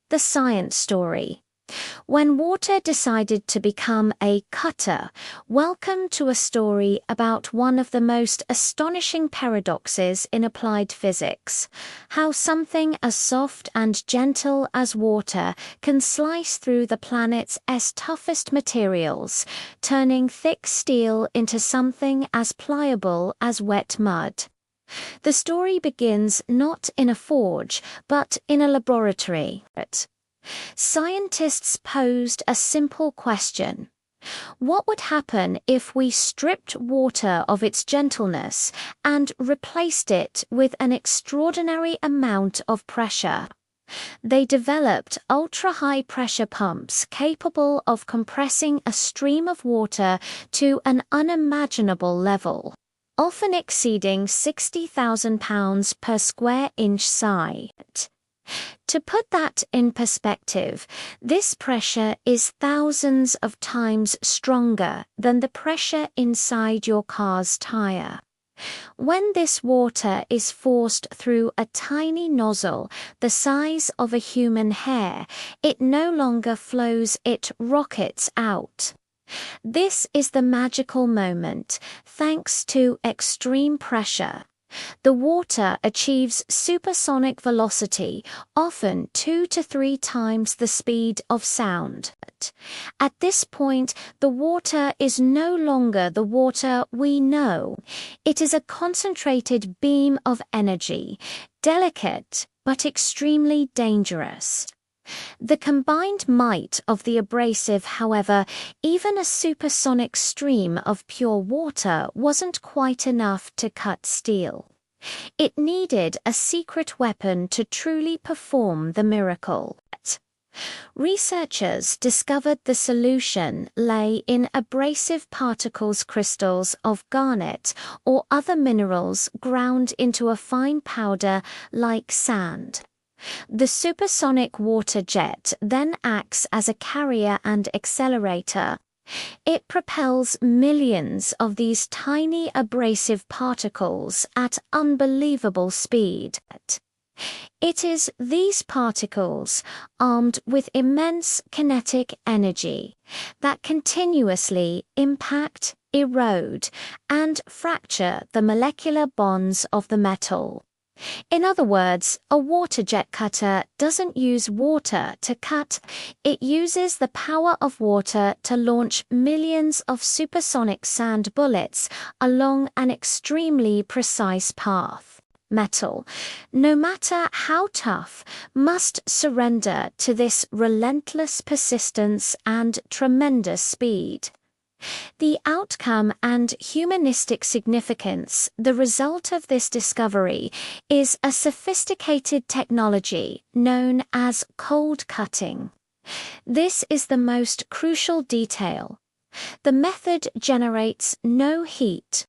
The science story. When water decided to become a cutter, welcome to a story about one of the most astonishing paradoxes in applied physics: how something as soft and gentle as water can slice through the planet's toughest materials, turning thick steel into something as pliable as wet mud. The story begins not in a forge, but in a laboratory. Scientists posed a simple question: what would happen if we stripped water of its gentleness and replaced it with an extraordinary amount of pressure? They developed ultra-high pressure pumps capable of compressing a stream of water to an unimaginable level, often exceeding 60,000 pounds per square inch size. To put that in perspective, this pressure is thousands of times stronger than the pressure inside your car's tire. When this water is forced through a tiny nozzle the size of a human hair, it no longer flows, it rockets out. This is the magical moment. Thanks to extreme pressure, the water achieves supersonic velocity, often 2 to 3 times the speed of sound. At this point, the water is no longer the water we know. It is a concentrated beam of energy, delicate but extremely dangerous. The combined might of the abrasive, however, even a supersonic stream of pure water wasn't quite enough to cut steel. It needed a secret weapon to truly perform the miracle. Researchers discovered the solution lay in abrasive particles, crystals of garnet or other minerals ground into a fine powder like sand. The supersonic water jet then acts as a carrier and accelerator. It propels millions of these tiny abrasive particles at unbelievable speed. It is these particles, armed with immense kinetic energy, that continuously impact, erode, and fracture the molecular bonds of the metal. In other words, a water jet cutter doesn't use water to cut, it uses the power of water to launch millions of supersonic sand bullets along an extremely precise path. Metal, no matter how tough, must surrender to this relentless persistence and tremendous speed. The outcome and humanistic significance, the result of this discovery, is a sophisticated technology known as cold cutting. This is the most crucial detail. The method generates no heat.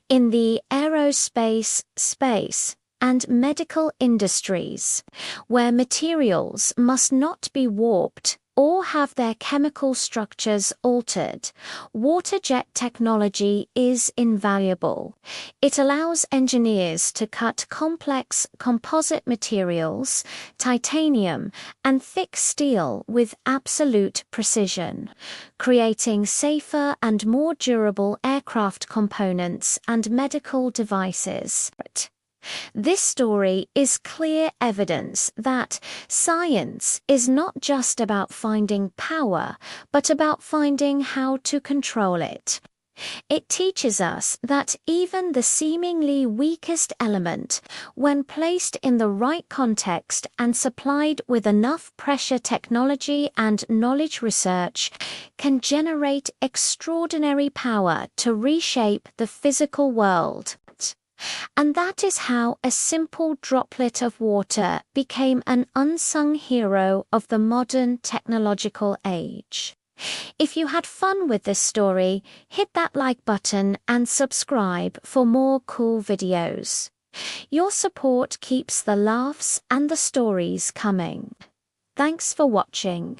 In the aerospace, space, and medical industries, where materials must not be warped or have their chemical structures altered, water jet technology is invaluable. It allows engineers to cut complex composite materials, titanium, and thick steel with absolute precision, creating safer and more durable aircraft components and medical devices. This story is clear evidence that science is not just about finding power, but about finding how to control it. It teaches us that even the seemingly weakest element, when placed in the right context and supplied with enough pressure, technology, and knowledge research, can generate extraordinary power to reshape the physical world. And that is how a simple droplet of water became an unsung hero of the modern technological age. If you had fun with this story, hit that like button and subscribe for more cool videos. Your support keeps the laughs and the stories coming. Thanks for watching.